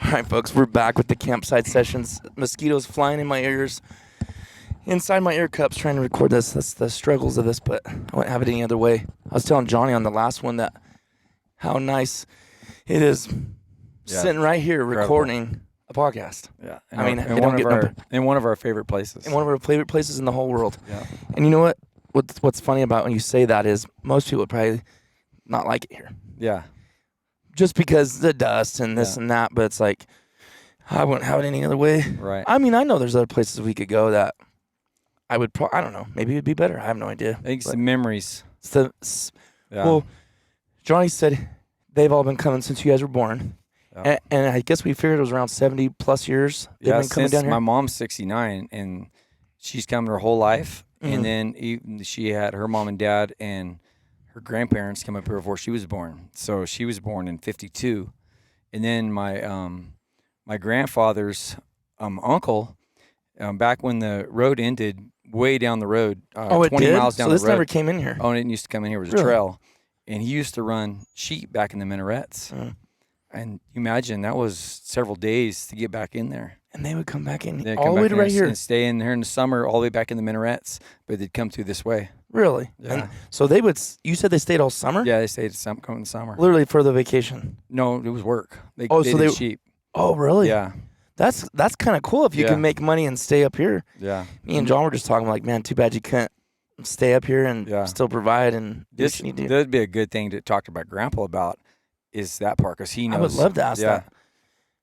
All right, folks, we're back with the campsite sessions. Mosquitoes flying in my ears, inside my ear cups, trying to record this. That's the struggles of this, but I wouldn't have it any other way. I was telling Johnny on the last one that how nice it is sitting right here recording a podcast. Yeah, in one of our favorite places. In one of our favorite places in the whole world. Yeah. And you know what? What's funny about when you say that is most people would probably not like it here. Yeah. Just because the dust and this and that, but it's like, I wouldn't have it any other way. Right. I mean, I know there's other places we could go that I would I don't know, maybe it'd be better. I have no idea. I think it's the memories. Well, Johnny said they've all been coming since you guys were born. Yeah. And I guess we figured it was around 70 plus years they've been coming down here. My mom's 69 and she's come her whole life. Mm-hmm. And then she had her mom and dad and her grandparents come up here before she was born. So she was born in 52. And then my grandfather's uncle, back when the road ended way down the road, 20 miles down the road. So this never came in here? Oh, it didn't used to come in here. It was a trail. And he used to run sheep back in the minarets. Mm. And you imagine that was several days to get back in there. And they would come back in all the way to right here. And stay in there in the summer all the way back in the minarets. But they'd come through this way. Really? Yeah. And so they would, you said they stayed all summer? Yeah, they stayed come in the summer. Literally for the vacation? No, it was work. They did sheep. Oh, really? Yeah. That's kind of cool if you can make money and stay up here. Yeah. Me and John were just talking like, man, too bad you couldn't stay up here and still provide and do what you need to do. That would be a good thing to talk to my grandpa about is that part because he knows. I would love to ask that.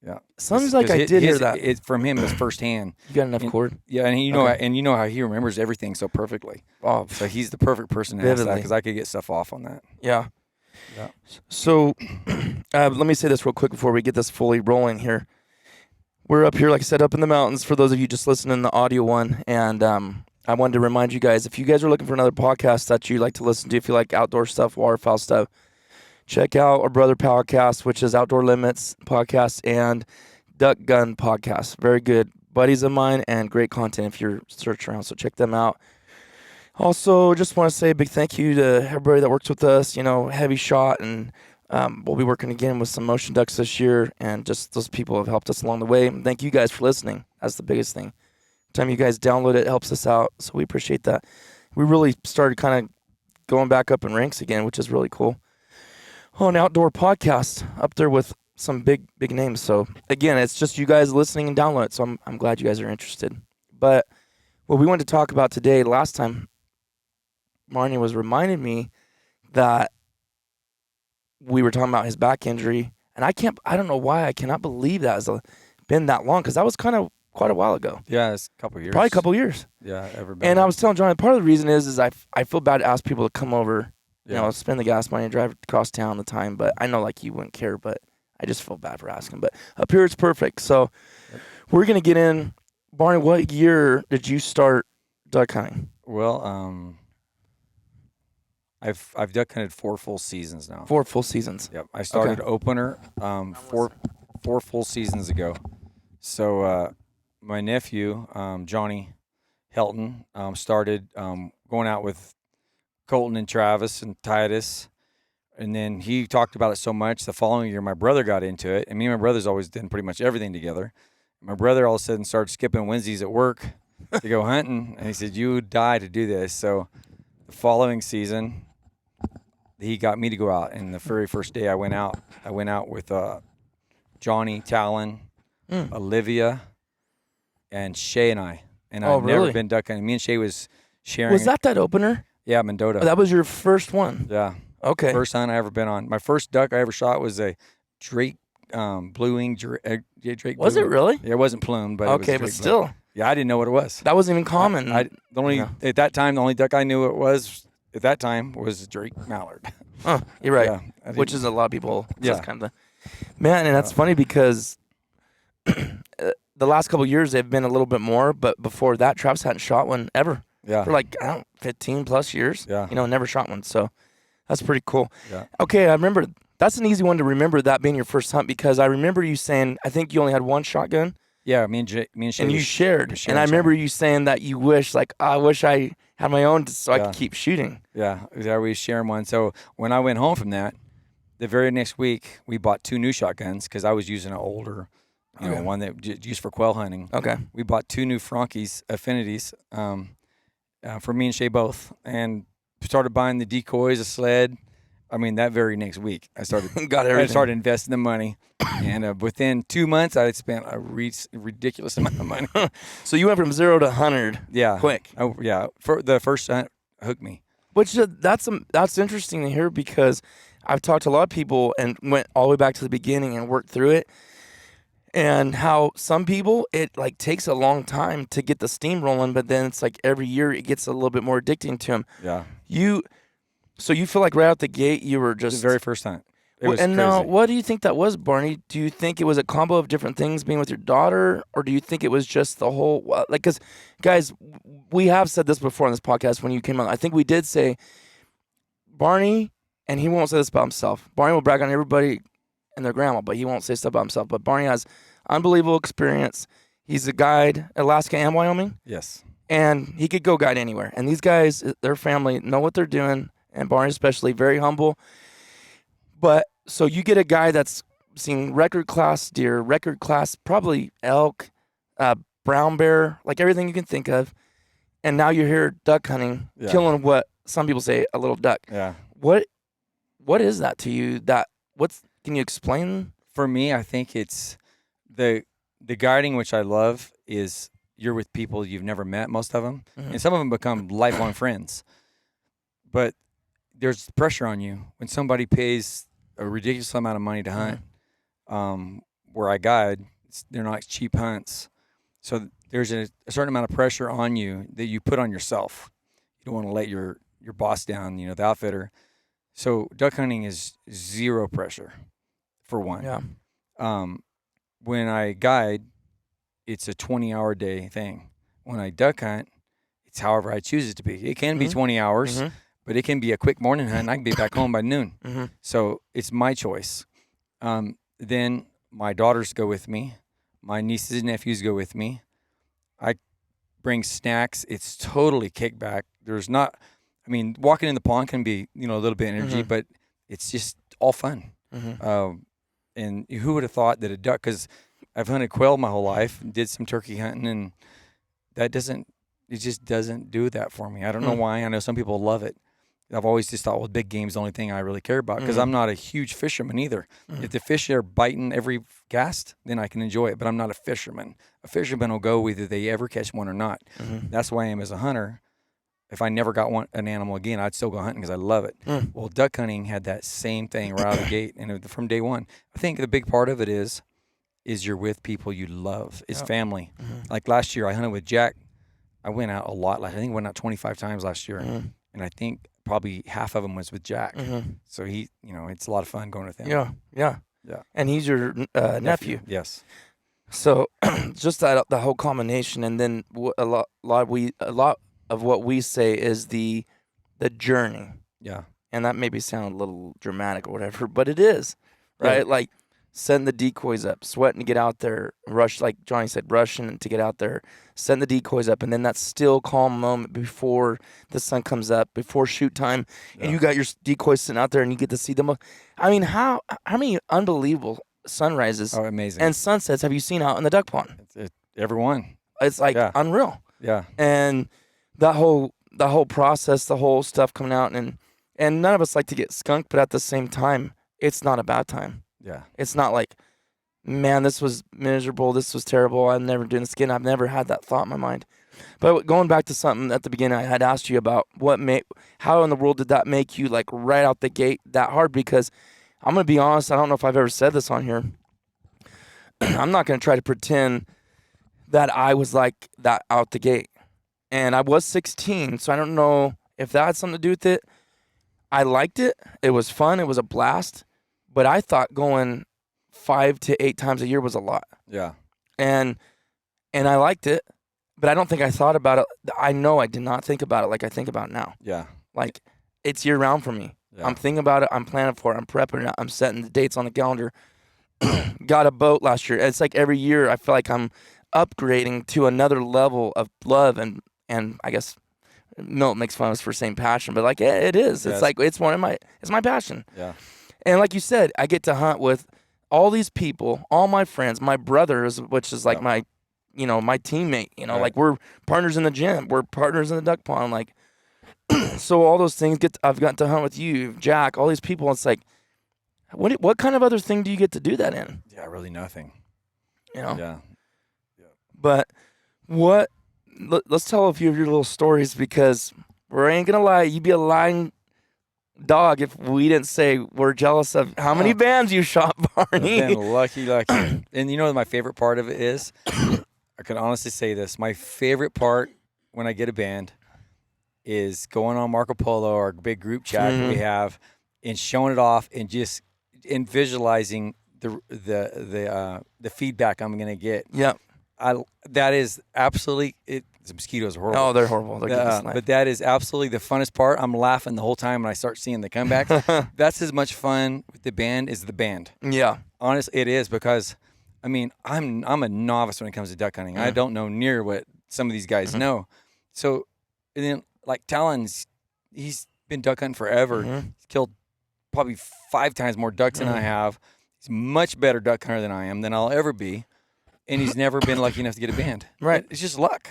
Yeah. Sounds like I did hear that. It from him is firsthand. You got enough cord? Yeah, and you know how he remembers everything so perfectly. Oh, so he's the perfect person to ask that because I could get stuff off on that. Yeah. Yeah. So let me say this real quick before we get this fully rolling here. We're up here, like I said, up in the mountains for those of you just listening to the audio one. And I wanted to remind you guys, if you guys are looking for another podcast that you like to listen to, if you like outdoor stuff, waterfowl stuff, check out our brother podcast, which is Outdoor Limits podcast and Duck Gun podcast. Very good buddies of mine and great content if you're searching around. So check them out. Also, just want to say a big thank you to everybody that works with us. Heavy Shot, and we'll be working again with some motion ducks this year. And just those people have helped us along the way. And thank you guys for listening. That's the biggest thing. Time you guys download it helps us out. So we appreciate that. We really started kind of going back up in ranks again, which is really cool. An outdoor podcast up there with some big names. So again, it's just you guys listening and download it. So I'm glad you guys are interested. But what we wanted to talk about today, last time, Barney was reminding me that we were talking about his back injury, and I don't know why I cannot believe that has been that long because that was kind of quite a while ago. Yeah, it's a couple years. Probably a couple years. Yeah, and I was telling John, part of the reason is I feel bad to ask people to come over. Spend the gas money and drive across town the time. But I know, like, you wouldn't care, but I just feel bad for asking. But up here, it's perfect. So we're going to get in. Barney, what year did you start duck hunting? Well, I've duck hunted 4 full seasons now. 4 full seasons. Yep. I started opener 4 full seasons ago. So my nephew, Johnny Helton, started going out with Colton and Travis and Titus, and then he talked about it so much. The following year, my brother got into it, and me and my brother's always done pretty much everything together. My brother all of a sudden started skipping Wednesdays at work to go hunting, and he said, "You would die to do this." So the following season, he got me to go out, and the very first day I went out with Johnny, Talon, Olivia, and Shay and I. And I've never been duck hunting. Me and Shay was sharing. Was that opener? Yeah, Mendota. Oh, that was your first one? Yeah. Okay. First hunt I ever been on. My first duck I ever shot was a Drake blue-wing. Drake was it really? Yeah, it wasn't plumed, but okay, it was but still. Blue. Yeah, I didn't know what it was. That wasn't even common. At that time, the only duck I knew it was at that time was Drake mallard. Oh, you're right. Yeah, which is a lot of people. Yeah. Kind of man, and that's funny because the last couple of years they've been a little bit more, but before that, Travis hadn't shot one ever. Yeah. For 15 plus years. Yeah. Never shot one. So that's pretty cool. Yeah. Okay, I remember that's an easy one to remember, that being your first hunt, because I remember you saying I think you only had one shotgun. Yeah, me and Shay. And you shared. And I remember you saying that you wish, I wish I had my own so I could keep shooting. Yeah, we sharing one. So when I went home from that, the very next week we bought 2 new shotguns because I was using an older You know, one that used for quail hunting. Okay. We bought 2 new Frankies Affinities for me and Shay both, and started buying the decoys, a sled. I mean, that very next week, I started investing the money, and within 2 months, I had spent a ridiculous amount of money. So you went from 0 to 100. Yeah, quick. For the first hunt hooked me. Which that's interesting to hear, because I've talked to a lot of people and went all the way back to the beginning and worked through it, and how some people it like takes a long time to get the steam rolling, but then it's like every year it gets a little bit more addicting to them. Yeah. So you feel like right out the gate you were just the very first hunt. It was and crazy. now, what do you think that was, Barney? Do you think it was a combo of different things being with your daughter, or do you think it was just the whole like? Because guys, we have said this before on this podcast when you came on. I think we did say Barney, and he won't say this about himself. Barney will brag on everybody and their grandma, but he won't say stuff about himself. But Barney has unbelievable experience. He's a guide, Alaska and Wyoming. Yes. And he could go guide anywhere. And these guys, their family, know what they're doing. And Barney especially, very humble. But so you get a guy that's seen record class deer, record class probably elk, brown bear, like everything you can think of. And now you're here duck hunting, killing what some people say a little duck. Yeah. What is that to you? Can you explain? For me, I think it's the guiding, which I love, is you're with people you've never met, most of them, and some of them become lifelong friends. But there's pressure on you when somebody pays a ridiculous amount of money to hunt. Where I guide, they're not cheap hunts, so there's a certain amount of pressure on you that you put on yourself. You don't want to let your boss down, the outfitter. So duck hunting is zero pressure, for one. Yeah. When I guide, it's a 20-hour day thing. When I duck hunt, it's however I choose it to be. It can be 20 hours, but it can be a quick morning hunt, and I can be back home by noon. So it's my choice. Then my daughters go with me. My nieces and nephews go with me. I bring snacks. It's totally kickback. Walking in the pond can be, a little bit of energy, but it's just all fun. And who would have thought that a duck, because I've hunted quail my whole life, and did some turkey hunting, and it just doesn't do that for me. I don't know why. I know some people love it. I've always just thought, well, big game's the only thing I really care about, because I'm not a huge fisherman either. If the fish are biting every cast, then I can enjoy it, but I'm not a fisherman. A fisherman will go whether they ever catch one or not. That's why I am as a hunter. If I never got an animal again, I'd still go hunting because I love it. Well, duck hunting had that same thing right out of the gate, and from day one. I think the big part of it is you're with people you love. It's family. Like last year, I hunted with Jack. I went out a lot. I think I went out 25 times last year, and I think probably half of them was with Jack. So he, it's a lot of fun going with him. Yeah. And he's your nephew. Yes. So just the whole combination, and then a lot of what we say is the journey. Yeah. And that maybe sound a little dramatic or whatever, but it is, right? Yeah. Like setting the decoys up, sweating to get out there, rush, like Johnny said, rushing to get out there, setting the decoys up, and then that still calm moment before the sun comes up, before shoot time, and you got your decoys sitting out there and you get to see them. I mean, how many unbelievable sunrises amazing. And sunsets have you seen out in the duck pond? Everyone. It's like unreal. Yeah. And the whole process, the whole stuff coming out, and none of us like to get skunked, but at the same time, it's not a bad time. Yeah. It's not like, man, this was miserable, this was terrible, I'm never doing this again. I've never had that thought in my mind. But going back to something at the beginning I had asked you about, how in the world did that make you, like, right out the gate that hard? Because I'm going to be honest, I don't know if I've ever said this on here. I'm not going to try to pretend that I was like that out the gate. And I was 16, so I don't know if that had something to do with it. I liked it. It was fun. It was a blast. But I thought going 5 to 8 times a year was a lot. Yeah. And I liked it, but I don't think I thought about it. I know I did not think about it like I think about it now. Yeah. Like, it's year-round for me. Yeah. I'm thinking about it. I'm planning for it. I'm prepping it. I'm setting the dates on the calendar. Got a boat last year. It's like every year I feel like I'm upgrading to another level of love, and I guess Milt makes fun of us for saying passion, but like it is. Yes. It's like it's my passion. Yeah. And like you said, I get to hunt with all these people, all my friends, my brothers, which is like Yep. my, my teammate, Right. like we're partners in the gym, we're partners in the duck pond, like, so all those things I've gotten to hunt with you, Jack, all these people. It's like, what kind of other thing do you get to do that in? Yeah, really nothing. Yeah. Yeah. But let's tell a few of your little stories, because we ain't gonna lie, you'd be a lying dog if we didn't say we're jealous of how many bands you shot, Barney. I've been lucky. And you know what my favorite part of it is? I can honestly say this. My favorite part when I get a band is going on Marco Polo, our big group chat that we have, and showing it off and just visualizing the feedback I'm gonna get. Yep. That is absolutely it. The mosquitoes are horrible. Oh, they're horrible. They're but that is absolutely the funnest part. I'm laughing the whole time when I start seeing the comebacks. That's as much fun with the band as the band. Yeah. Honestly, it is, because, I mean, I'm a novice when it comes to duck hunting. I don't know near what some of these guys know. So, and then like Talon's, he's been duck hunting forever. He's killed probably 5 times more ducks than I have. He's a much better duck hunter than I am, than I'll ever be. And he's never been lucky enough to get a band. Right. It's just luck.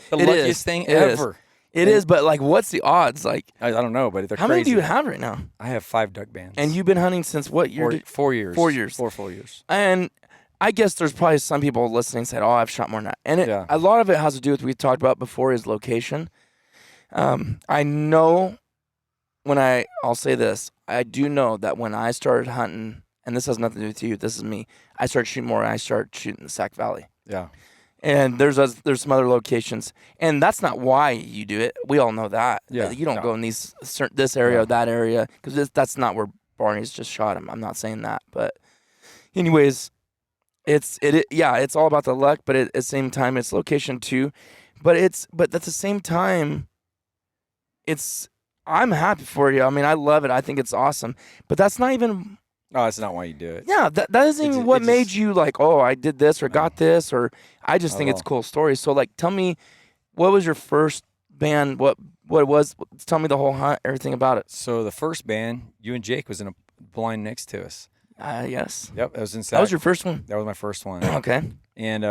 The It luckiest is. thing It is. ever. It is, but like, what's the odds? Like, I don't know, but they're how crazy. many do you have right now? I have 5 duck bands. And you've been hunting since what year? 4 years. 4 years. 4 full years. And I guess there's probably some people listening said, "Oh, I've shot more than that." And Yeah. a lot of it has to do with what we talked about before, is location. I know I'll say this, I do know that when I started hunting, and this has nothing to do with you, this is me, I started shooting more, I started shooting the Sac Valley. Yeah. And there's some other locations, and that's not why you do it. We all know that. Yeah. You don't go in this area or that area, because that's not where Barney's just shot him. I'm not saying that, but anyways, it's all about the luck, but at the same time, it's location too. But at the same time, I'm happy for you. I mean, I love it. I think it's awesome. But that's not even. No, that's not why you do it. Yeah, that isn't even what made you like, oh, I did this or got this, or I just think it's a cool story. So, like, tell me, what was your first band? What it was? Tell me the whole hunt, everything about it. So the first band, you and Jake was in a blind next to us. Yes. Yep, that was in Sac. That was your first one? That was my first one. Okay. And,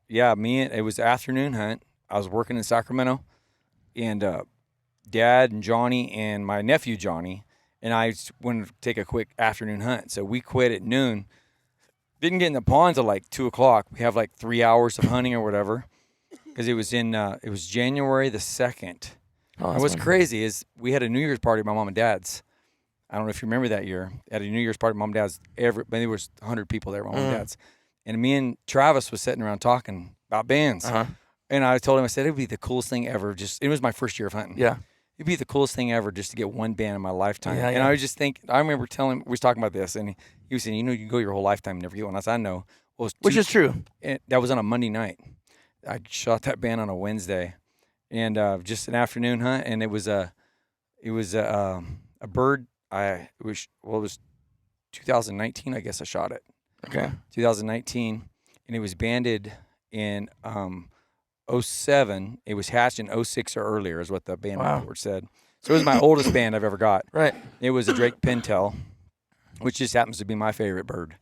it was afternoon hunt. I was working in Sacramento, and Dad and Johnny and my nephew Johnny and I wanted to take a quick afternoon hunt. So we quit at noon. Didn't get in the pond till like 2 o'clock. We have like 3 hours of hunting or whatever, because it was January the 2nd. Oh, and what's crazy is we had a New Year's party at my mom and dad's. I don't know if you remember that year. At a New Year's party at mom and dad's, there was 100 people there at mom and dad's. And me and Travis was sitting around talking about bands. And I told him, I said, it would be the coolest thing ever. It was my first year of hunting. Yeah. It'd be the coolest thing ever just to get one band in my lifetime. Yeah, and yeah. I was just thinking, I remember telling him, we was talking about this, and he was saying, you can go your whole lifetime and never get one. I said, I know. Well, Which is true. And that was on a Monday night. I shot that band on a Wednesday, and just an afternoon hunt, and it was a bird. It was 2019, I guess I shot it. Okay. 2019, and it was banded in 07. It was hatched in 06 or earlier, is what the band report said. So it was my oldest band I've ever got. Right. It was a Drake Pintail, which just happens to be my favorite bird.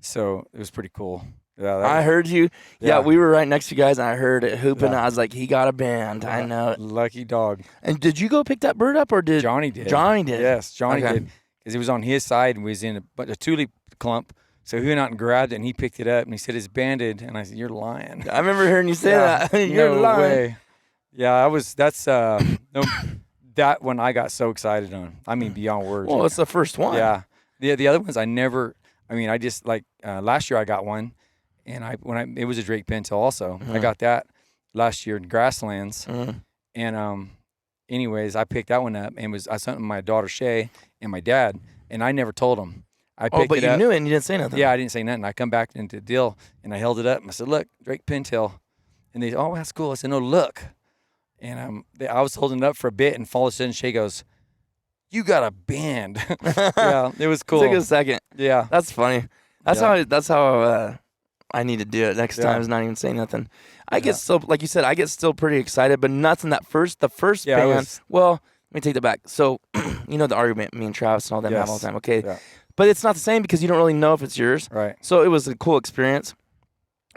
So it was pretty cool. Yeah, I heard you. Yeah, we were right next to you guys, and I heard it hooping. I was like, he got a band. I know it. Lucky dog. And did you go pick that bird up, or did Johnny did? Johnny did. Yes, Johnny did. Because it was on his side and was in a tulip clump. So he went out and grabbed it, and he picked it up, and he said, it's banded. And I said, you're lying. I remember hearing you say that. You're no lying. way. Yeah, that one I got so excited on. I mean, beyond words. Well, it's the first one. Yeah. The other ones I just like last year I got one, and it was a Drake Pintail also. I got that last year in grasslands. And anyways, I picked that one up, and I sent my daughter Shay and my dad, and I never told them. But you knew it and you didn't say nothing. Yeah, I didn't say nothing. I come back into the deal, and I held it up, and I said, look, Drake Pintail. And they said, oh, that's cool. I said, no, look. And I was holding it up for a bit, and all of a sudden Shay goes, you got a band. Yeah, it was cool. It took a second. Yeah. That's funny. That's how I need to do it next time, is not even say nothing. I get still, like you said, I get still pretty excited, but nothing the first band. Well, let me take that back. So, the argument me and Travis and all them have all the time. Okay. Yeah. but it's not the same because you don't really know if it's yours. Right. So it was a cool experience.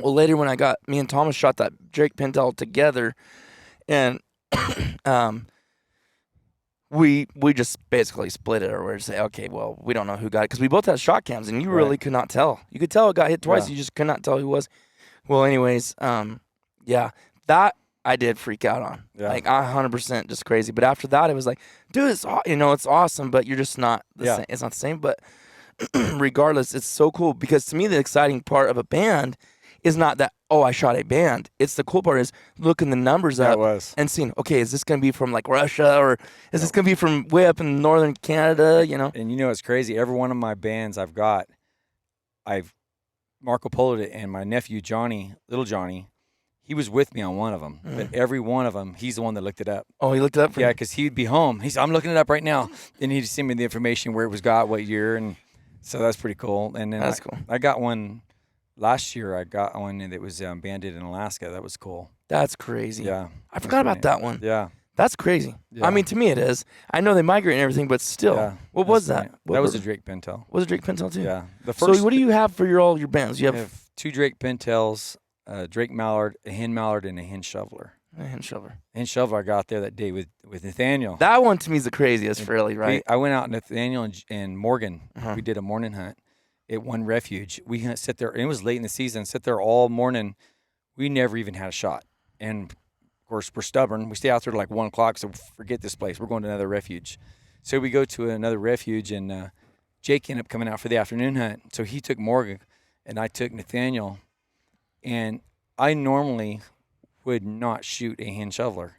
Well, later when me and Thomas shot that Drake pintail together, and we just basically split it, or we say, okay, well, we don't know who got it because we both had shot cams, and you really could not tell. You could tell it got hit twice. You just could not tell who it was. Well, anyways, yeah, that I did freak out on. Yeah. Like 100% just crazy. But after that, it was like, dude, it's awesome, but you're just not the same. It's not the same. But regardless, it's so cool because to me, the exciting part of a band is not that, oh, I shot a band. It's the cool part is looking the numbers up and seeing, okay, is this going to be from like Russia or is this going to be from way up in northern Canada, you know? And it's crazy. Every one of my bands I've Marco Polo'd it, and my nephew Johnny, little Johnny, he was with me on one of them. But every one of them, he's the one that looked it up. Oh, he looked it up for you? Yeah, because he'd be home. I'm looking it up right now. And he'd send me the information where it was got, what year. And so that's pretty cool. And then that's cool. I got one last year. I got one that was banded in Alaska. That was cool. That's crazy. Yeah. I forgot about that one. Yeah. That's crazy. Yeah. I mean, to me it is. I know they migrate and everything, but still. Yeah, What was that? That was a Drake pintail. Was it Drake pintail too? Yeah. So what do you have for all your bands? You I have have 2 Drake pintails, a Drake mallard, a hen mallard, and a hen shoveler. a hen shoveler. Hen shoveler I got there that day with Nathaniel. That one to me is the craziest, really, right? I went out, Nathaniel and Morgan. We did a morning hunt at one refuge. We sit there, and it was late in the season, sit there all morning. We never even had a shot. And, of course, we're stubborn. We stay out there till like 1 o'clock, so forget this place. We're going to another refuge. So we go to another refuge, and Jake ended up coming out for the afternoon hunt. So he took Morgan, and I took Nathaniel. And I normally would not shoot a hen shoveler.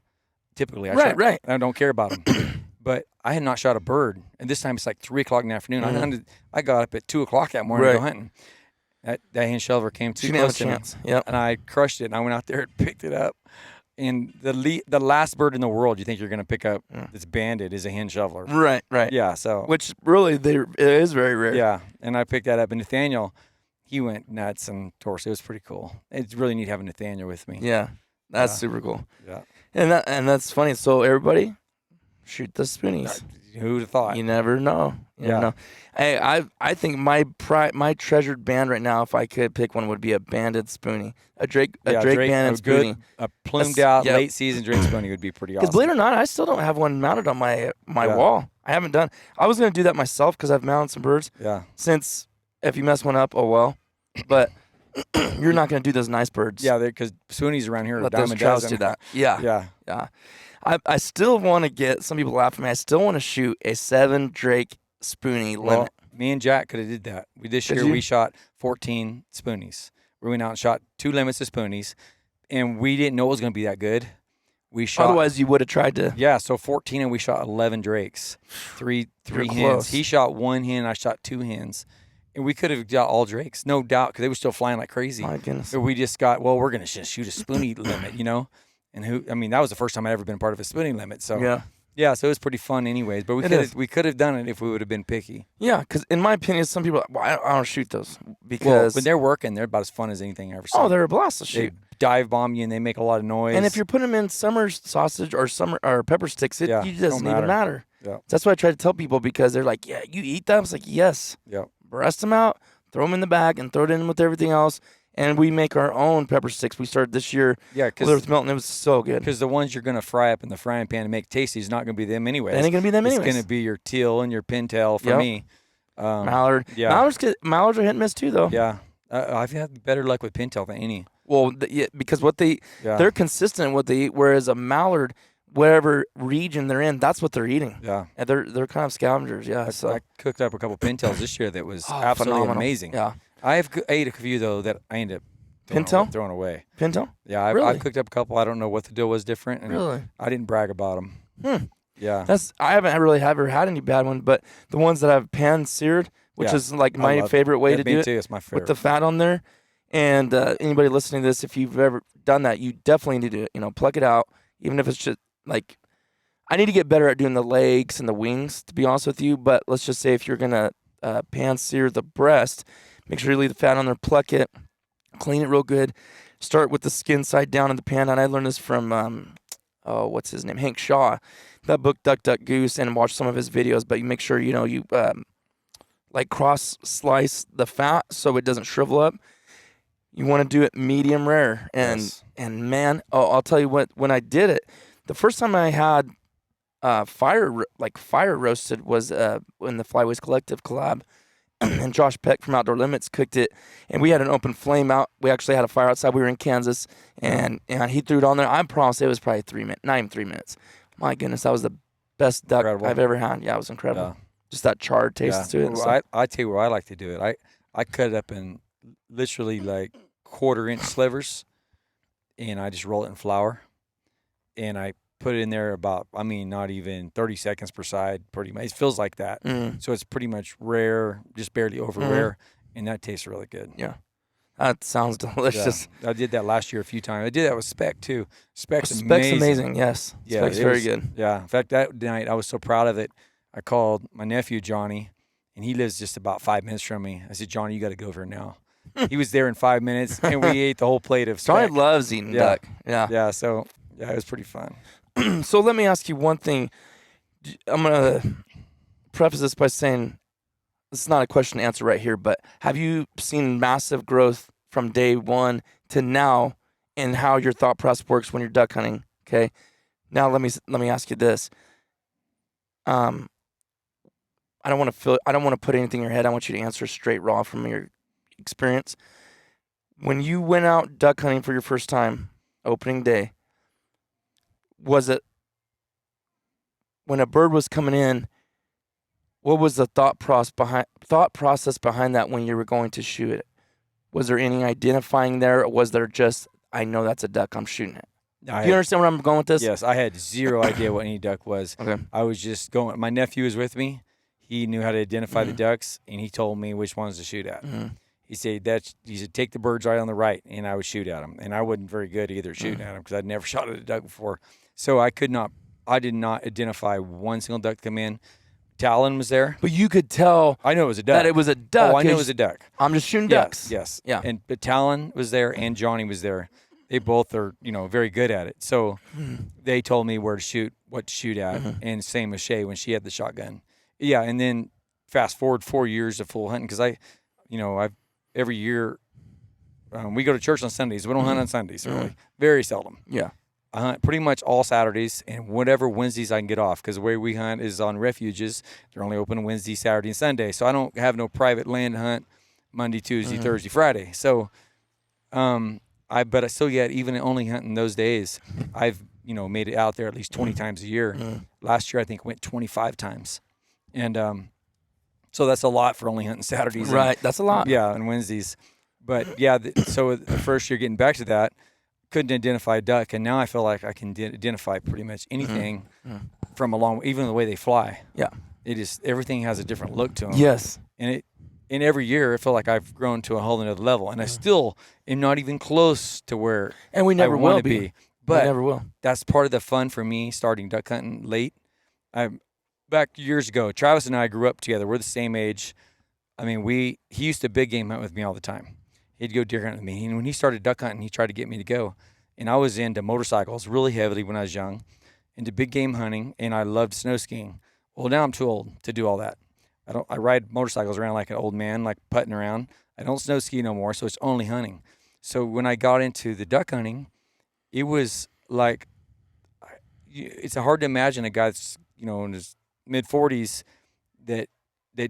Typically, I don't care about them. But I had not shot a bird, and this time it's like 3 o'clock in the afternoon. I got up at 2 o'clock that morning to go hunting. That hen shoveler came too close to me, and I crushed it. And I went out there and picked it up. And the last bird in the world you think you're going to pick up that's banded is a hen shoveler. Right. Yeah. So which really it is very rare. Yeah, and I picked that up, and Nathaniel, he went nuts, and of course it was pretty cool. It's really neat having Nathaniel with me. Yeah, that's super cool. Yeah, and that's funny. So everybody, shoot the spoonies. Who'd have thought? You never know. You never know. Hey, I think my treasured band right now, if I could pick one, would be a banded Spoony, a Drake banded Spoony, a plumed out late season Drake Spoony would be pretty awesome. Because believe it or not, I still don't have one mounted on my wall. I haven't done. I was gonna do that myself because I've mounted some birds. Yeah. Since if you mess one up, oh well. But you're not gonna do those nice birds. Yeah, because Spoonies around here are let dime those a trout dozen. do that. Yeah. I still want to get. Some people laugh at me. I still want to shoot a 7 Drake Spoony limit. Me and Jack could have did that. This year we shot 14 Spoonies. We went out and shot 2 limits of Spoonies, and we didn't know it was going to be that good. We shot. Otherwise, you would have tried to. Yeah, so 14, and we shot 11 Drakes, three hens. Close. He shot 1 hen, I shot 2 hens, and we could have got all Drakes, no doubt, because they were still flying like crazy. My goodness. So we just got, we're going to just shoot a Spoony limit, And that was the first time I'd ever been part of a Spoony limit. So yeah, so it was pretty fun anyways. But we could have done it if we would have been picky. Yeah, because in my opinion, some people, I don't shoot those because when they're working, they're about as fun as anything I've ever seen. Oh, they're a blast to shoot. They dive bomb you and they make a lot of noise. And if you're putting them in summer sausage or pepper sticks, it doesn't even matter. Yeah. That's what I try to tell people because they're like, yeah, you eat them. It's like, yes. Yeah. Breast them out, throw them in the bag, and throw it in with everything else. And we make our own pepper sticks. We started this year with Milton. It was so good. Because the ones you're going to fry up in the frying pan and make tasty is not going to be them anyways. It ain't going to be them anyways. It's going to be your teal and your pintail for me. Mallard. Yeah. Mallards are hit and miss too, though. Yeah. I've had better luck with pintail than any. Well, because they're consistent in what they eat, whereas a mallard, whatever region they're in, that's what they're eating. Yeah. And they're kind of scavengers, I cooked up a couple pintails this year that was absolutely phenomenal. amazing. Yeah. I ate a few, though, that I ended up throwing away. Pintail? Yeah, I cooked up a couple. I don't know what the deal was different. And really? I didn't brag about them. Yeah. I haven't really ever had any bad one, but the ones that I've pan seared, which is like my favorite way to do it. Too. It's my favorite. With the fat on there. And anybody listening to this, if you've ever done that, you definitely need to, pluck it out, even if it's just like, I need to get better at doing the legs and the wings, to be honest with you. But let's just say if you're going to pan sear the breast, make sure you leave the fat on there, pluck it, clean it real good. Start with the skin side down in the pan. And I learned this from, what's his name? Hank Shaw. That book, Duck, Duck, Goose, and watch some of his videos. But you make sure, you like cross slice the fat so it doesn't shrivel up. You want to do it medium rare. And man, I'll tell you what, when I did it, the first time I had fire roasted was in the Flyways Collective collab. And Josh Peck from Outdoor Limits cooked it, and we had an open flame out. We actually had a fire outside. We were in Kansas, and he threw it on there. I promise it was probably 3 minutes, not even 3 minutes. My goodness, that was the best duck I've ever had. Yeah, it was incredible. Yeah. Just that charred taste to it. Well, I tell you where I like to do it. I cut it up in literally like 1/4-inch slivers, and I just roll it in flour, and I put it in there about, not even 30 seconds per side, pretty much. It feels like that. So it's pretty much rare, just barely over rare, and that tastes really good. Yeah. That sounds delicious. Yeah. I did that last year a few times. I did that with Speck, too. Speck's amazing, yes. Yeah, Speck's very good. Yeah. In fact, that night, I was so proud of it. I called my nephew, Johnny, and he lives just about 5 minutes from me. I said, Johnny, you got to go over now. He was there in 5 minutes, and we ate the whole plate of Speck. Johnny loves eating duck. Yeah. Yeah, so, it was pretty fun. So let me ask you one thing. I'm going to preface this by saying this is not a question to answer right here, but have you seen massive growth from day one to now in how your thought process works when you're duck hunting? Okay. Now let me ask you this. I don't want to put anything in your head. I want you to answer straight raw from your experience. When you went out duck hunting for your first time, opening day, was it when a bird was coming in? What was the thought process behind that when you were going to shoot it? Was there any identifying there, or was there just, I know that's a duck, I'm shooting it? Do you understand where I'm going with this? Yes, I had zero idea what any duck was. Okay. I was just going. My nephew was with me. He knew how to identify the ducks, and he told me which ones to shoot at. He said take the birds right on the right, and I would shoot at them. And I wasn't very good either shooting at them because I'd never shot at a duck before. So I did not identify one single duck come in. Talon was there. But you could tell I know it was a duck. That it was a duck. Oh, I knew it was a duck. I'm just shooting ducks. Yes. Yeah. But Talon was there and Johnny was there. They both are, very good at it. So they told me where to shoot, what to shoot at, and same with Shay when she had the shotgun. Yeah, and then fast forward 4 years of full hunting because I've every year we go to church on Sundays. We don't hunt on Sundays really, very seldom. Yeah. I hunt pretty much all Saturdays and whatever Wednesdays I can get off because the way we hunt is on refuges. They're only open Wednesday, Saturday, and Sunday. So I don't have no private land hunt Monday, Tuesday, Thursday, Friday. So, but I still yet even only hunting those days, I've made it out there at least 20 times a year. Last year I think went 25 times, and so that's a lot for only hunting Saturdays. Right, that's a lot. Yeah, and Wednesdays. But yeah, so the first year getting back to that. Couldn't identify a duck, and now I feel like I can identify pretty much anything from a long, even the way they fly. Yeah, everything has a different look to them. Yes, and every year I feel like I've grown to a whole another level, and I still am not even close to where and we never I want will to be. But we never will. That's part of the fun for me starting duck hunting late. Back years ago, Travis and I grew up together. We're the same age. He used to big game hunt with me all the time. He'd go deer hunting with me. And when he started duck hunting, he tried to get me to go. And I was into motorcycles really heavily when I was young, into big game hunting, and I loved snow skiing. Well, now I'm too old to do all that. I ride motorcycles around like an old man, like putting around. I don't snow ski no more, so it's only hunting. So when I got into the duck hunting, it was like, it's hard to imagine a guy that's, in his mid-40s that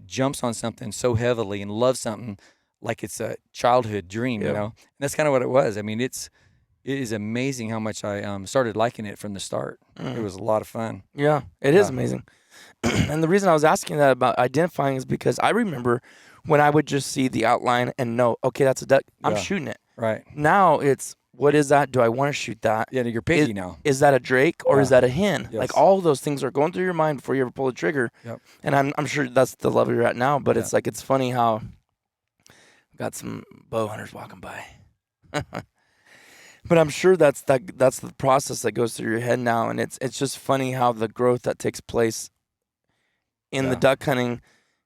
jumps on something so heavily and loves something like it's a childhood dream, And that's kind of what it was. It is amazing how much I started liking it from the start. It was a lot of fun. Yeah, it is amazing. And the reason I was asking that about identifying is because I remember when I would just see the outline and know, okay, that's a duck, I'm shooting it. Right. Now it's, what is that? Do I want to shoot that? Yeah, you're picky now. Is that a drake or is that a hen? Yes. Like all those things are going through your mind before you ever pull the trigger. Yep. And I'm sure that's the level you're at now, but it's like, it's funny how got some bow hunters walking by. But I'm sure that's the process that goes through your head now, and it's just funny how the growth that takes place in the duck hunting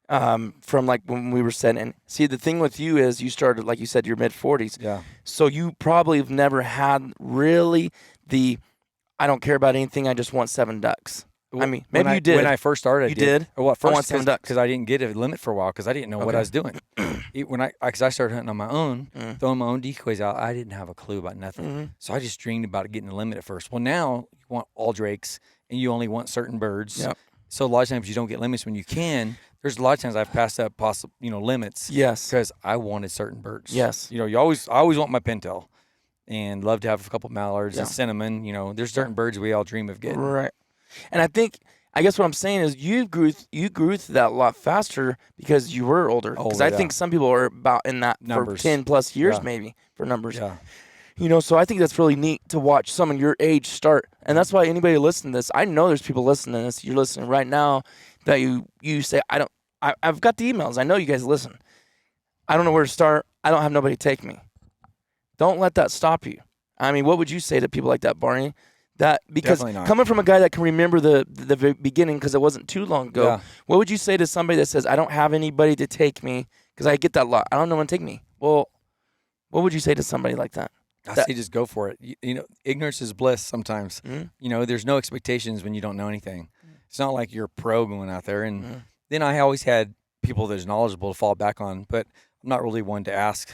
from like when we were setting. And see, the thing with you is you started, like you said, your mid-40s. Yeah. So you probably have never had really I don't care about anything, I just want 7 ducks. I mean, maybe you did. When I first started, I did? Well, at I want first, some ducks. because I didn't get a limit for a while because I didn't know what I was doing. Because I started hunting on my own, throwing my own decoys out, I didn't have a clue about nothing. So I just dreamed about getting a limit at first. Well, now you want all drakes, and you only want certain birds. Yep. So a lot of times you don't get limits when you can. There's a lot of times I've passed up limits. Yes. Because I wanted certain birds. Yes. I always want my pintail, and love to have a couple mallards and cinnamon. There's certain birds we all dream of getting. Right. And I guess what I'm saying is you grew through that a lot faster because you were older. Because I think some people are about in that numbers. for 10 plus years maybe for numbers. Yeah. So I think that's really neat to watch someone your age start. And that's why anybody listening to this, I know there's people listening to this. You're listening right now that you say, I've got the emails. I know you guys listen. I don't know where to start. I don't have nobody take me. Don't let that stop you. I mean, what would you say to people like that, Barney? That because coming from a guy that can remember the beginning because it wasn't too long ago, what would you say to somebody that says, I don't have anybody to take me? Because I get that a lot. I don't know when to take me. Well, what would you say to somebody like that? I say just go for it. Ignorance is bliss sometimes. There's no expectations when you don't know anything. It's not like you're a pro going out there. And then I always had people that's knowledgeable to fall back on, but I'm not really one to ask,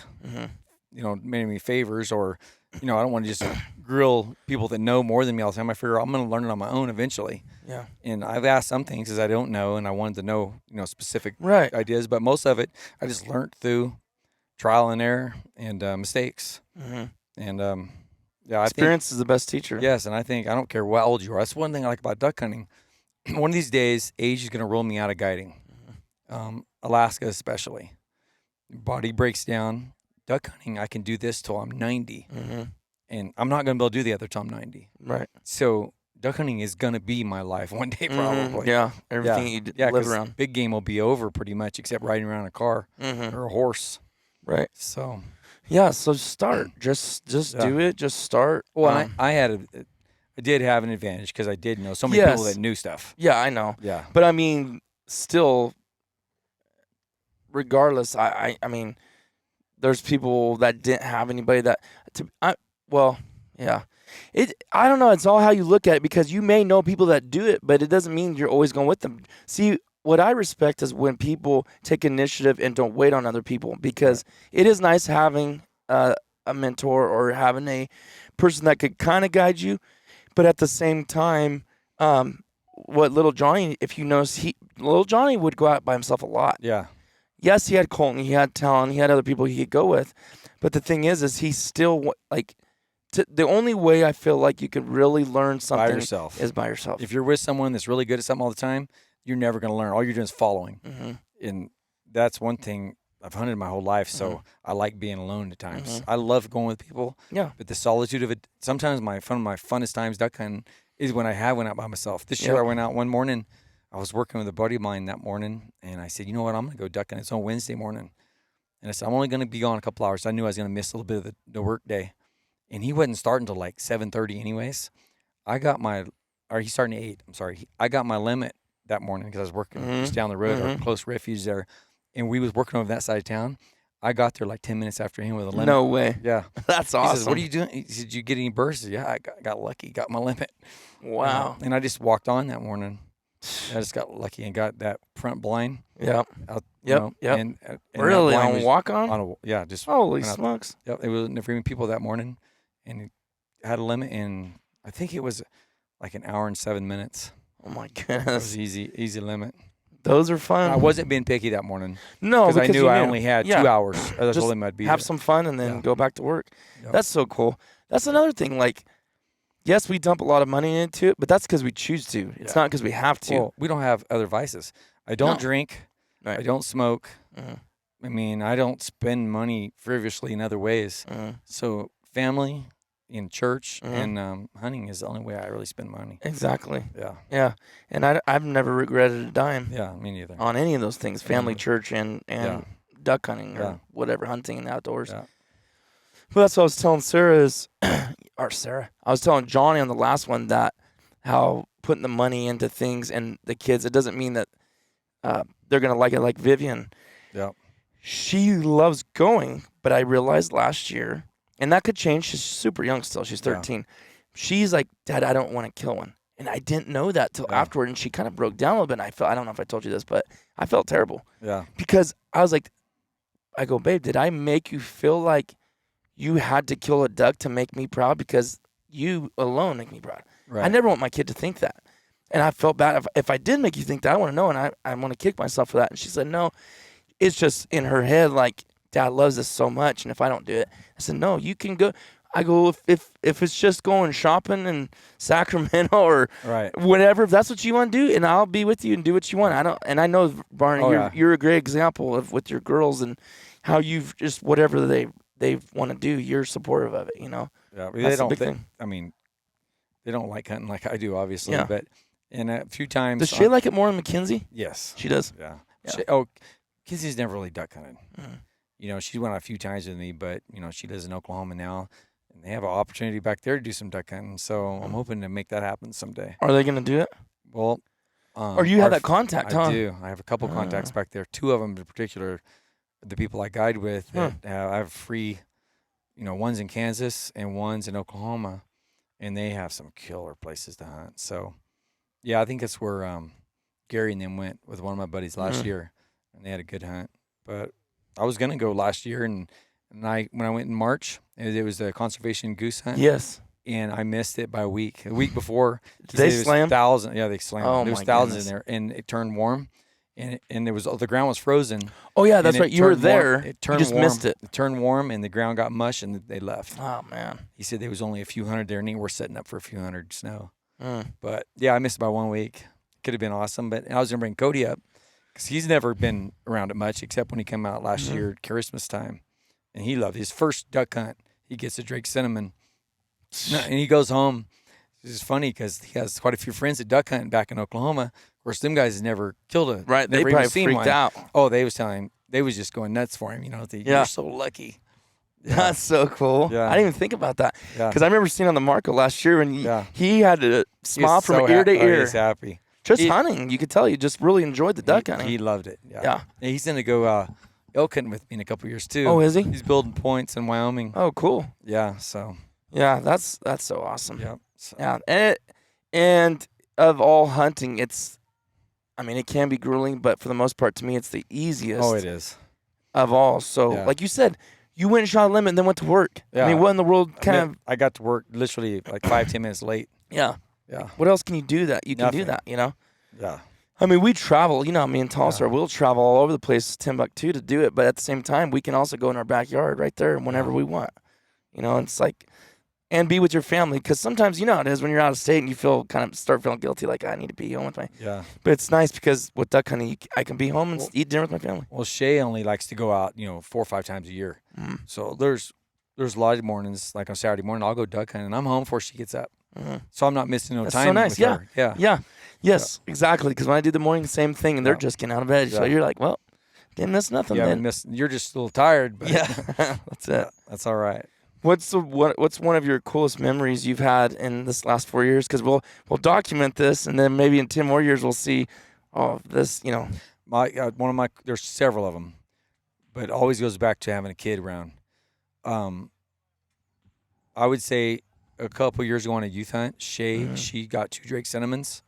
many favors or, I don't want to just grill people that know more than me all the time. I figure I'm going to learn it on my own eventually. Yeah. And I've asked some things because I don't know, and I wanted to know, specific ideas. But most of it, I just learned through trial and error and mistakes. And I experience is the best teacher. Yes, and I don't care what old you are. That's one thing I like about duck hunting. One of these days, age is going to roll me out of guiding. Alaska especially. Body breaks down. Duck hunting, I can do this till I'm 90. And I'm not going to be able to do the other till I'm 90. Right. So duck hunting is going to be my life one day probably. Everything you live around. Big game will be over pretty much except riding around a car or a horse. Right. So... yeah, so start. Just do it. Just start. Well, I did have an advantage because I did know so many people that knew stuff. Yeah, I know. Yeah. But I mean, still, regardless, I mean, there's people that didn't have anybody that I don't know. It's all how you look at it because you may know people that do it, but it doesn't mean you're always going with them. See, what I respect is when people take initiative and don't wait on other people because it is nice having a mentor or having a person that could kind of guide you. But at the same time, what little Johnny, if you notice, little Johnny would go out by himself a lot. Yeah. Yes, he had Colton, he had Talon, he had other people he could go with. But the thing is he's still the only way I feel like you could really learn something by yourself. Is by yourself. If you're with someone that's really good at something all the time, you're never going to learn. All you're doing is following. And that's one thing I've hunted my whole life, so I like being alone at times. I love going with people. Yeah. But the solitude of it, sometimes my funnest times duck hunting is when I have went out by myself. This year I went out one morning. I was working with a buddy of mine that morning, and I said, you know what, I'm going to go duck hunting. It's on Wednesday morning. And I said, I'm only going to be gone a couple hours. I knew I was going to miss a little bit of the work day. And he wasn't starting until like 7:30 anyways. He's starting at 8. I'm sorry. I got my limit that morning because I was working just down the road, our close refuge there. And we was working over that side of town. I got there like 10 minutes after him with a limit. No way. Yeah. That's awesome. He says, what are you doing? He said, did you get any bursts? Yeah, I got lucky. Got my limit. Wow. And I just walked on that morning. I just got lucky and got that front blind. Yep. And really? On walk on? Just. Holy smokes. Yep. It was never people that morning. And had a limit in, I think it was like an hour and 7 minutes. Oh my It goodness. was easy limit. Those are fun. And I wasn't being picky that morning. No, because I knew I only had 2 hours. That's just all limit I'd be have there. some fun and then go back to work. Yep. That's so cool. That's another thing. Like, yes, we dump a lot of money into it, but that's because we choose to. It's not because we have to. Well, we don't have other vices. I don't drink. Right. I don't smoke. I mean, I don't spend money frivolously in other ways. So family, in church, and hunting is the only way I really spend money. Exactly. Yeah. Yeah. And I've never regretted a dime. Yeah, me neither. On any of those things, family, church, and duck hunting or whatever, hunting in the outdoors. Yeah. Well, that's what I was telling I was telling Johnny on the last one that how putting the money into things and the kids, it doesn't mean that they're going to like it like Vivian. Yeah. She loves going, but I realized last year, and that could change. She's super young still. She's 13. Yeah. She's like, Dad, I don't want to kill one. And I didn't know that till afterward, and she kind of broke down a little bit. And I don't know if I told you this, but I felt terrible. Yeah. Because I was like, I go, babe, did I make you feel like you had to kill a duck to make me proud? Because you alone make me proud. Right. I never want my kid to think that. And I felt bad. If I did make you think that, I want to know, and I want to kick myself for that. And she said, no, it's just in her head, like, Dad loves this so much, and if I don't do it, I said, no, you can go. I go, if it's just going shopping in Sacramento or whatever, if that's what you want to do, and I'll be with you and do what you want. I know, Barney, you're a great example of with your girls and how you've just whatever they want to do, you're supportive of it. You know. Yeah, that's a big thing. I mean, they don't like hunting like I do, obviously. Yeah. But a few times. Does she like it more than Mackenzie? Yes, she does. Yeah. Mackenzie's never really duck hunted. You know, she went out a few times with me, but, you know, she lives in Oklahoma now, and they have an opportunity back there to do some duck hunting. So I'm hoping to make that happen someday. Are they going to do it? Well, or you have that contact, huh? I do. I have a couple contacts back there. Two of them in particular, the people I guide with, that I have free, you know, one's in Kansas and one's in Oklahoma, and they have some killer places to hunt. So, yeah, I think that's where Gary and them went with one of my buddies last year, and they had a good hunt. But I was gonna go last year, and when I went in March, it was a conservation goose hunt. Yes. And I missed it by a week. A week before, did they slam? Thousands. Yeah, they slammed. Oh, there was thousands in there, and it turned warm, and there was the ground was frozen. Oh yeah, that's right. You were there. It turned you just warm. missed it. It turned warm, and the ground got mush, and they left. Oh man. He said there was only a few hundred there, and we're setting up for a few hundred snow. But yeah, I missed it by 1 week. Could have been awesome, but I was gonna bring Cody up, because he's never been around it much, except when he came out last year at Christmas time. And he loved his first duck hunt. He gets a Drake cinnamon. And he goes home. It's funny because he has quite a few friends that duck hunt back in Oklahoma. Of course, them guys never killed a. Right, they probably freaked out. Oh, they was telling him. They was just going nuts for him. You know, you're so lucky. Yeah. That's so cool. Yeah. I didn't even think about that. Because I remember seeing on the Marco last year when he had to smile from ear to ear. He's happy. Just hunting, you could tell you just really enjoyed the duck hunting. He loved it. Yeah. And he's going to go elk hunting with me in a couple years too. Oh, is he? He's building points in Wyoming. Oh, cool. Yeah. So. Yeah, that's so awesome. Yep. So. Yeah. And of all hunting, it can be grueling, but for the most part, to me, it's the easiest. Oh, it is. Of all. So, like you said, you went and shot a limit and then went to work. Yeah. I mean, what in the world I got to work literally like 5-10 minutes late. Yeah. Yeah. What else can you do that? You can do that, you know? Yeah. I mean, we travel, you know, me and Tulsa, we'll travel all over the place, Timbuktu, to do it. But at the same time, we can also go in our backyard right there whenever we want. You know, it's like, and be with your family. Because sometimes, you know how it is when you're out of state and you start feeling guilty, like, I need to be home with my. Yeah. But it's nice because with duck hunting, I can be home and eat dinner with my family. Well, Shay only likes to go out, 4 or 5 times a year. So there's a lot of mornings, like on Saturday morning, I'll go duck hunting and I'm home before she gets up. So I'm not missing no time. That's so nice. With her. Yeah. Yes, exactly. Because when I do the morning, same thing, and they're just getting out of bed. So you're like, well, didn't miss nothing. You're just a little tired. But that's it. That's all right. What's one of your coolest memories you've had in this last 4 years? Because we'll document this, and then maybe in 10 more years we'll see this. You know, there's several of them, but it always goes back to having a kid around. I would say a couple years ago on a youth hunt, Shay, she got 2 Drake cinnamons,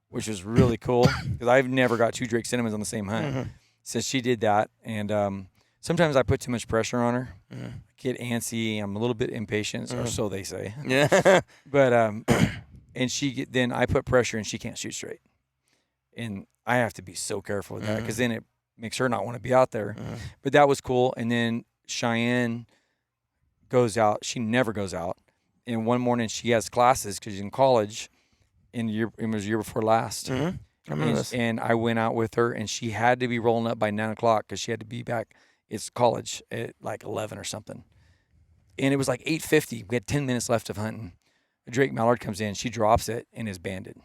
which was really cool because I've never got 2 Drake cinnamons on the same hunt. So she did that, and sometimes I put too much pressure on her. I get antsy. I'm a little bit impatient, or so they say. Yeah. But and then I put pressure, and she can't shoot straight, and I have to be so careful with that because then it makes her not want to be out there. But that was cool. And then Cheyenne goes out. She never goes out. And one morning she has classes because she's in college. It was the year before last. I remember this. And I went out with her, and she had to be rolling up by 9 o'clock because she had to be back. It's college at like 11 or something. And it was like 8:50. We had 10 minutes left of hunting. A Drake Mallard comes in. She drops it and is banded.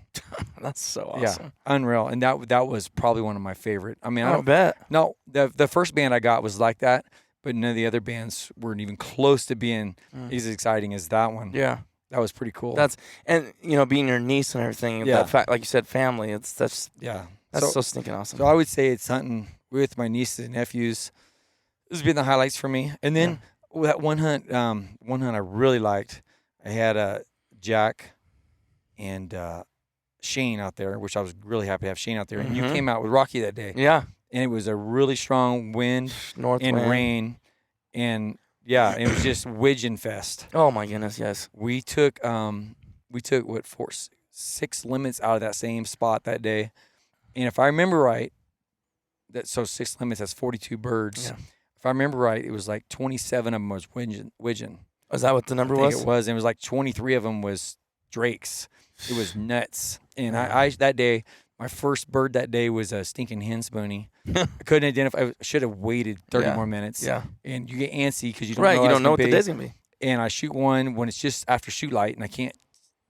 That's so awesome. Yeah, unreal. And that was probably one of my favorite. I mean, I bet. No, the first band I got was like that, but none of the other bands weren't even close to being as exciting as that one. Yeah. That was pretty cool. And being your niece and everything, that fact, like you said, family, that's so stinking awesome. So I would say it's hunting with my nieces and nephews. This has been the highlights for me. And then that one hunt I really liked. I had a Jack and Shane out there, which I was really happy to have Shane out there. And you Mhm. came out with Rocky that day. Yeah. And it was a really strong wind North and wind. rain. And, yeah, it was just widgeon fest. Oh, my goodness, yes. We took what, 6 limits out of that same spot that day. And if I remember right, so 6 limits, that's 42 birds. Yeah. If I remember right, it was like 27 of them was widgeon. Is that what the number I think was? it was. And it was like 23 of them was drakes. It was nuts. And I that day, my first bird that day was a stinking hen spoony. I couldn't identify. I should have waited 30 more minutes. Yeah. And you get antsy because you don't Right, know you how don't know what it's the gonna day's going to be. And I shoot one when it's just after shoot light, and I can't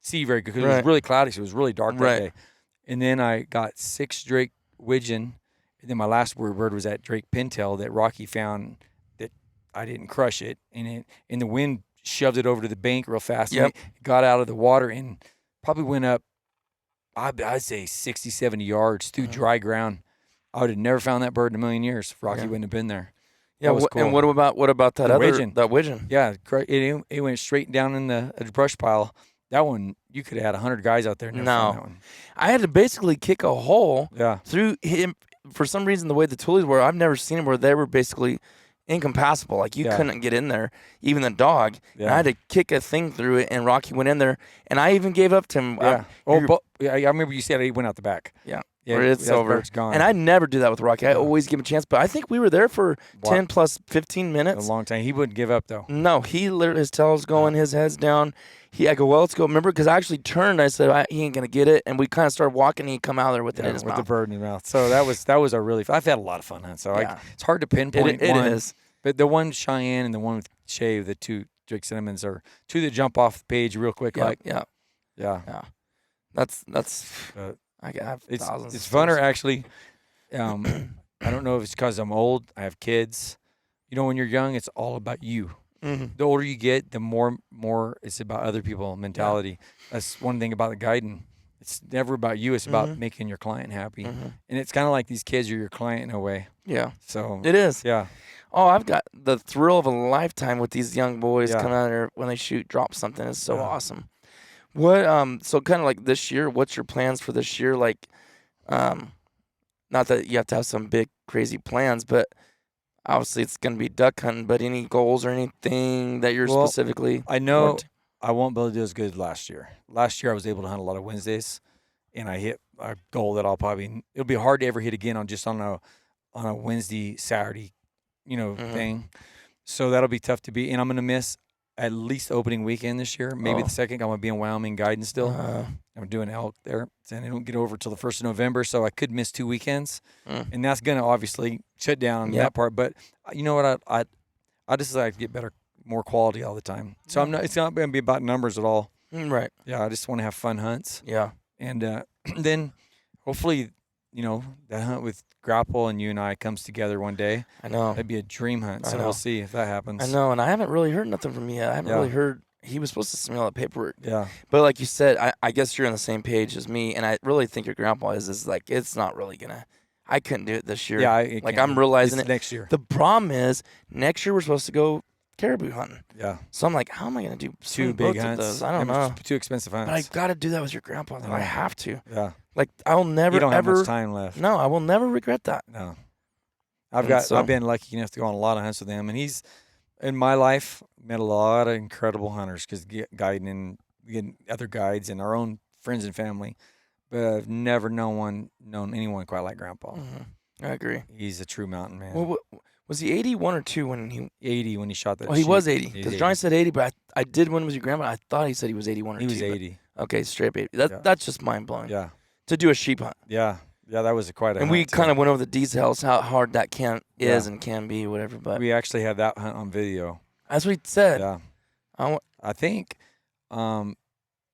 see very good because it Right. was really cloudy, so it was really dark that Right. day. And then I got 6 drake widgeon, and then my last bird was that drake pintail that Rocky found that I didn't crush it, and the wind shoved it over to the bank real fast. Yep. And it got out of the water and probably went up, I'd say 60, 70 yards through dry ground. I would have never found that bird in a million years if Rocky wouldn't have been there. Yeah, That was cool. And what about that The other widgeon. that widgeon? Yeah, it went straight down in the brush pile. That one, you could have had 100 guys out there. And never found that one. I had to basically kick a hole Yeah. through him. For some reason, the way the tulies were, I've never seen them where they were basically incompassable. Like you couldn't get in there, even the dog. And I had to kick a thing through it, and Rocky went in there, and I even gave up to him. Yeah. I remember you said he went out the back. Yeah. Yeah, Where it's that over. bird's gone. And I never do that with Rocky. I always give him a chance. But I think we were there for 10 plus 15 a minutes. long time. He wouldn't give up though. No, he literally, his tail's going, his head's down. I go, well, let's go. Remember, because I actually turned. I said, he ain't going to get it. And we kind of started walking, and he come out there with it in his with mouth. the bird in his mouth. So that was a really. I've had a lot of fun hunts. So it's hard to pinpoint It one. is. But the one Cheyenne and the one with Shave, the 2 Drake Cinnamons, are 2 that jump off the page real quick. Yeah. That's. I have thousands. It's funner actually. I don't know if it's because I'm old. I have kids. You know, when you're young, it's all about you. Mm-hmm. The older you get, the more it's about other people mentality. That's one thing about the guiding. It's never about you. It's about making your client happy. And it's kind of like these kids are your client in a way. Yeah. So It is. yeah. Oh, I've got the thrill of a lifetime with these young boys Yeah. coming out there when they shoot, drop something. It's so awesome. What so kind of like this year, what's your plans for this year? Like not that you have to have some big crazy plans, but obviously it's gonna be duck hunting, but any goals or anything that you're specifically I know I won't be able to do as good as last year. Last year I was able to hunt a lot of Wednesdays, and I hit a goal that it'll be hard to ever hit again on a Wednesday, Saturday, thing. So that'll be tough to beat, and I'm gonna miss at least the opening weekend this year. Maybe the second. I'm gonna be in Wyoming guiding still. I'm doing elk there, and I don't get over till the 1st of November, so I could miss 2 weekends, and that's gonna obviously shut down that part. But you know what? I just like to get better, more quality all the time. So it's not gonna be about numbers at all. Right. Yeah, I just want to have fun hunts. Yeah. And then hopefully, that hunt with Grapple and you and I comes together one day. I know. That'd be a dream hunt. So we'll see if that happens. I know, and I haven't really heard nothing from you yet. I haven't really heard. He was supposed to send me all that paperwork. Yeah. But like you said, I guess you're on the same page as me, and I really think your grandpa is like, it's not really going to. I couldn't do it this year. Yeah. I'm realizing it's it. next year. The problem is, next year we're supposed to go caribou hunting. Yeah. So I'm like, how am I going to do 2 big both hunts? of those? I don't know. 2 expensive hunts. But I got to do that with your grandpa. I have to. Yeah. Like, I'll never, You don't ever. have much time left. No, I will never regret that. No. I've been lucky enough to go on a lot of hunts with him, and he's in my life met a lot of incredible hunters because guiding and getting other guides and our own friends and family, but I've never known anyone quite like Grandpa. I agree. He's a true mountain man. Well, was he 81 or 2 when he? 80 when he shot that. Oh, he sheep. was 80. He's Because Johnny said 80, but I did when it was your grandpa. I thought he said he was 81 or 2. He was 80. Okay, straight up 80. That's just mind blowing. Yeah. To do a sheep hunt. Yeah. Yeah, that was quite a And hunt. we kind of went over the details, how hard that is Yeah. and can be, whatever. But we actually had that hunt on video. that's what he said. Yeah. I think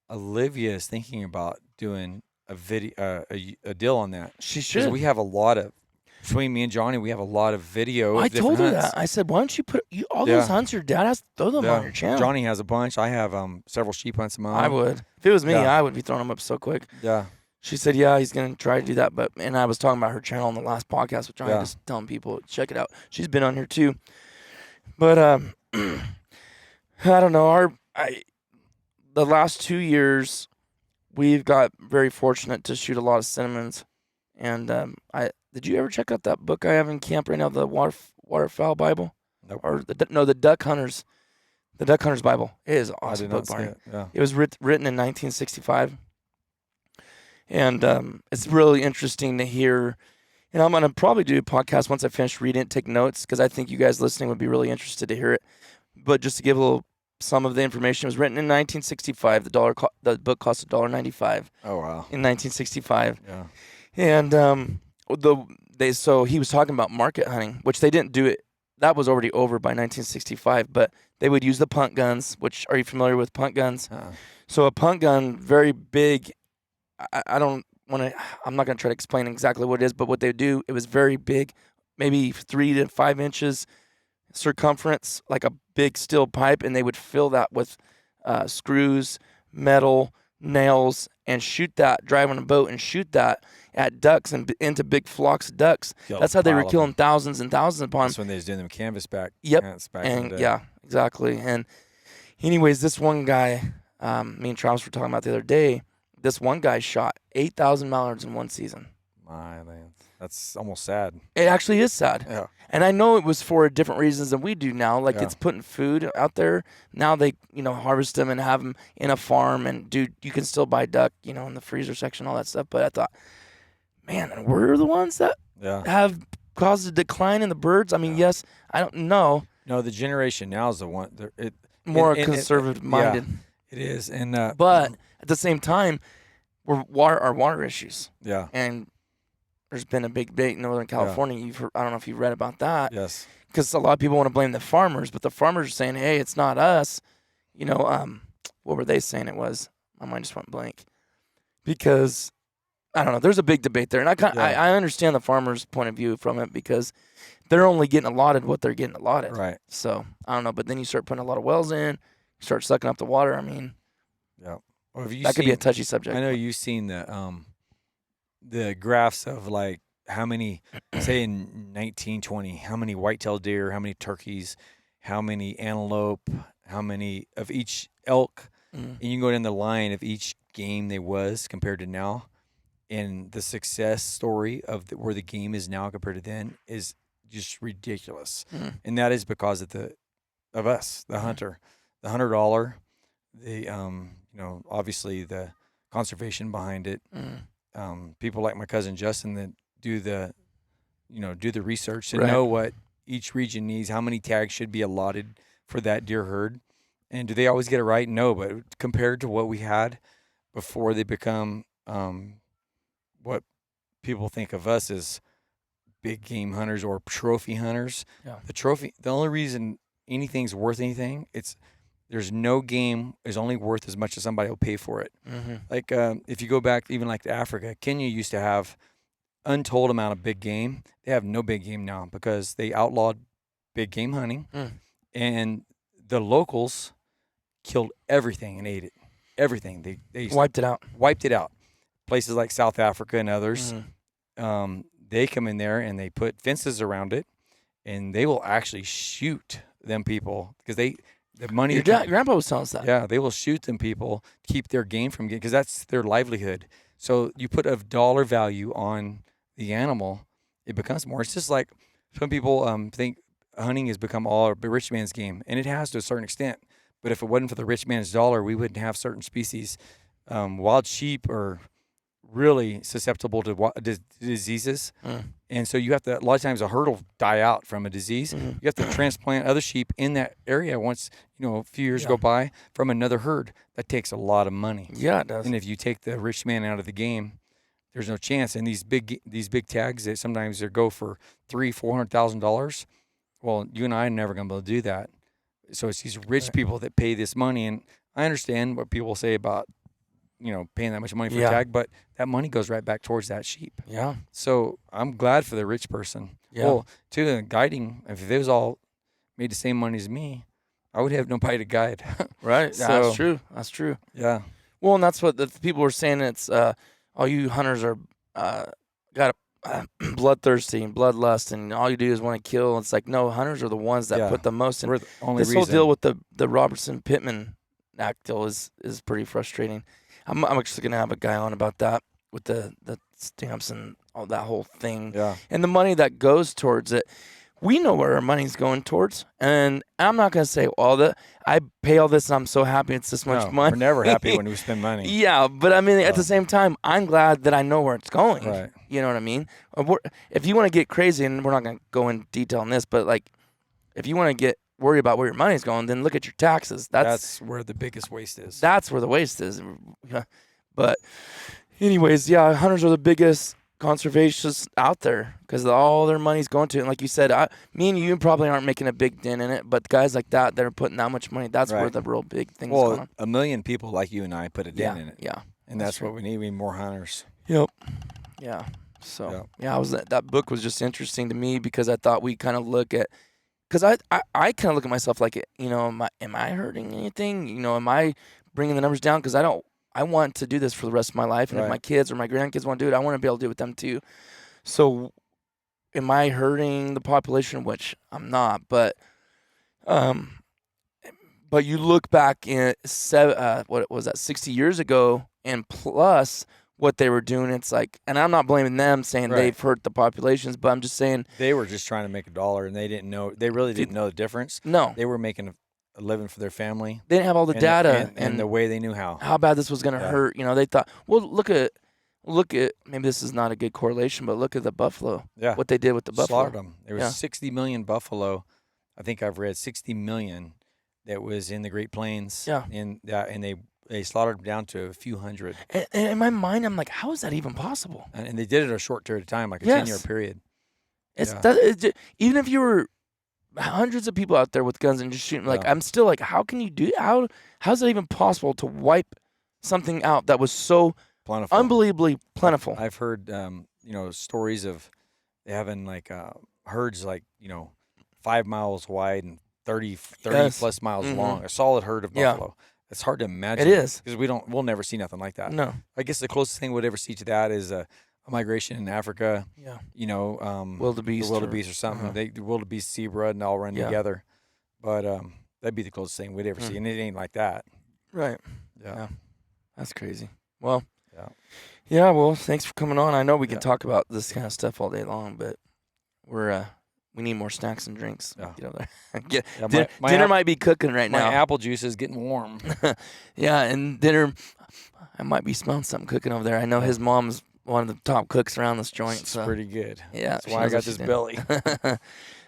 Olivia is thinking about doing a video, a deal on that. She 'Cause should. we have a lot of, between me and Johnny, we have a lot of video. I of told different her hunts. that. I said, why don't you put all those hunts your dad has? Throw them on your channel. Johnny has a bunch. I have several sheep hunts of my own. I would. If it was me, Yeah. I would be throwing them up so quick. Yeah. She said, yeah, he's going to try to do that. And I was talking about her channel on the last podcast with Johnny, just telling people, check it out. She's been on here too. But I don't know. The last 2 years, we've got very fortunate to shoot a lot of cinnamons. And did you ever check out that book I have in camp right now, the Waterfowl Bible? Nope. Or the Duck Hunters. The Duck Hunters Bible. It is an awesome book, Barney. It was written in 1965. And it's really interesting to hear. And I'm going to probably do a podcast once I finish reading it, take notes, because I think you guys listening would be really interested to hear it. But just to give some of the information, it was written in 1965. The book cost $1.95. Oh, wow. In 1965. Yeah. And so he was talking about market hunting, which they didn't do it. That was already over by 1965, but they would use the punt guns, which, are you familiar with punt guns? So a punt gun, very big. I'm not going to try to explain exactly what it is, but what they do, it was very big, maybe 3 to 5 inches circumference, like a big steel pipe, and they would fill that with screws, metal, nails, and shoot that, drive on a boat and shoot that at ducks and into big flocks of ducks. That's how they were killing thousands and thousands upon them. That's when they was doing them canvas back. Yep. Back and yeah, exactly. And anyways, this one guy, me and Travis were talking about the other day, this one guy shot 8,000 mallards in one season. My man, that's almost sad. It actually is sad. Yeah. And I know it was for different reasons than we do now. Like it's putting food out there. Now they, harvest them and have them in a farm. And dude, you can still buy duck, in the freezer section, all that stuff. But I thought, man, and we're the ones that have caused a decline in the birds. I mean, yes, I don't know. No, the generation now is the one. More conservative minded. Yeah, it is. And but at the same time, our water issues. Yeah. And there's been a big debate in Northern California. I don't know if you've read about that. Yes. Because a lot of people want to blame the farmers, but the farmers are saying, hey, it's not us. What were they saying it was? My mind just went blank. Because, I don't know, there's a big debate there. And I understand the farmers' point of view from it because they're only getting allotted what they're getting allotted. Right. So, I don't know. But then you start putting a lot of wells in, you start sucking up the water. I mean, that could be a touchy subject. I know you've seen the graphs of like how many, say in 1920, how many white-tailed deer, how many turkeys, how many antelope, how many of each elk, and you can go down the line of each game they was compared to now, and the success story of where the game is now compared to then is just ridiculous, and that is because of us, the hunter, the $100, the obviously the conservation behind it. People like my cousin Justin that do the research to know what each region needs, how many tags should be allotted for that deer herd. And do they always get it right? No, but compared to what we had before they become what people think of us as big game hunters or trophy hunters. Yeah. The only reason anything's worth anything, there's no game is only worth as much as somebody will pay for it. Mm-hmm. Like if you go back even like to Africa, Kenya used to have untold amount of big game. They have no big game now because they outlawed big game hunting, and the locals killed everything and ate it. Everything they wiped it out. Places like South Africa and others, they come in there and they put fences around it, and they will actually shoot them people because the money. Your grandpa was telling us that. Yeah, they will shoot them people to keep their game from getting, because that's their livelihood. So you put a dollar value on the animal, it becomes more. It's just like some people think hunting has become all a rich man's game, and it has to a certain extent. But if it wasn't for the rich man's dollar, we wouldn't have certain species. Wild sheep are really susceptible to diseases. And so you have to, a lot of times a herd will die out from a disease. You have to transplant other sheep in that area once, a few years go by from another herd. That takes a lot of money. Yeah, it does. And if you take the rich man out of the game, there's no chance. And these big tags that sometimes they go for $300,000-$400,000. Well, you and I are never going to be able to do that. So it's these rich people that pay this money. And I understand what people say about, paying that much money for a tag, but that money goes right back towards that sheep. Yeah. So I'm glad for the rich person. Yeah. Well, too, the guiding, if they was all made the same money as me, I would have nobody to guide. Right. So, That's true. Yeah. Well, and that's what the people were saying. It's all you hunters are got bloodthirsty and bloodlust, and all you do is want to kill. It's like, no, hunters are the ones that put the most in. We're the only this whole deal with the Robertson Pittman act deal is pretty frustrating. I'm actually gonna have a guy on about that with the stamps and all that whole thing. Yeah. And the money that goes towards it. We know where our money's going towards, and I'm not gonna say I pay all this and I'm so happy it's this much money. We're never happy when we spend money. Yeah, but I mean, at the same time, I'm glad that I know where it's going. Right. You know what I mean? If you want to get crazy, and we're not gonna go in detail on this, but like, if you want to get worried about where your money's going, then look at your taxes. That's where the biggest waste is. That's where the waste is. But anyways, yeah, hunters are the biggest conservationists out there because all their money's going to it. And like you said, me and you probably aren't making a big dent in it, but guys like that are putting that much money. That's where the real big thing's going on. 1 million people like you and I put a dent in it. Yeah. And that's what we need. We need more hunters. Yep. Yeah. So, that book was just interesting to me because I thought we kind of look at, because I kind of look at myself like, am I hurting anything? Am I bringing the numbers down? Because I want to do this for the rest of my life. And if my kids or my grandkids want to do it, I want to be able to do it with them too. So am I hurting the population? Which I'm not, but you look back in 60 years ago and plus what they were doing, it's like, and I'm not blaming them saying they've hurt the populations, but I'm just saying they were just trying to make $1 and they didn't know, they really didn't know the difference. No. They were making a living for their family. They didn't have all the data and the way they knew how bad this was going to hurt. They thought, well, look at maybe this is not a good correlation, but look at the buffalo. Yeah. What they did with the buffalo. Slaughtered them. There was 60 million buffalo. I think I've read 60 million that was in the Great Plains. Yeah. And they slaughtered them down to a few hundred. And in my mind, I'm like, how is that even possible? And they did it in a short period of time, like a 10-year period. Even if you were hundreds of people out there with guns and just shooting, like, I'm still like, how can you do how's it even possible to wipe something out that was so plentiful, unbelievably plentiful? I've heard stories of having like herds like 5 miles wide and 30 plus miles long, a solid herd of buffalo. It's hard to imagine. It is, because we'll never see nothing like that. No, I guess the closest thing we'd ever see to that is a migration in Africa. Yeah, wildebeest or something. The wildebeest, zebra, and all run together. But that'd be the closest thing we'd ever see, and it ain't like that. Right. Yeah. That's crazy. Well. Yeah. Well, thanks for coming on. I know we can talk about this kind of stuff all day long, but we need more snacks and drinks. Yeah. Dinner might be cooking right now. My apple juice is getting warm. Yeah, and dinner, I might be smelling something cooking over there. I know his mom's one of the top cooks around this joint. It's pretty good. Yeah. That's why I got this belly.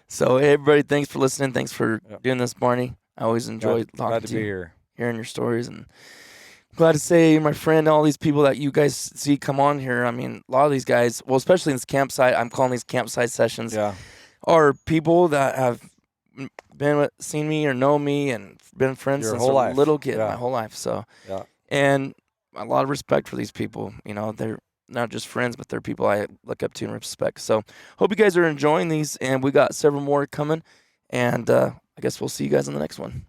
So, hey, everybody, thanks for listening. Thanks for doing this, Barney. I always enjoy talking to you. Here. Hearing your stories. And glad to say, my friend, all these people that you guys see come on here, I mean, a lot of these guys, well, especially in this campsite, I'm calling these campsite sessions. Yeah. Are people that have seen me or know me and been friends since a little kid, my whole life. So, and a lot of respect for these people. They're not just friends, but they're people I look up to and respect. So, hope you guys are enjoying these, and we got several more coming. And I guess we'll see you guys on the next one.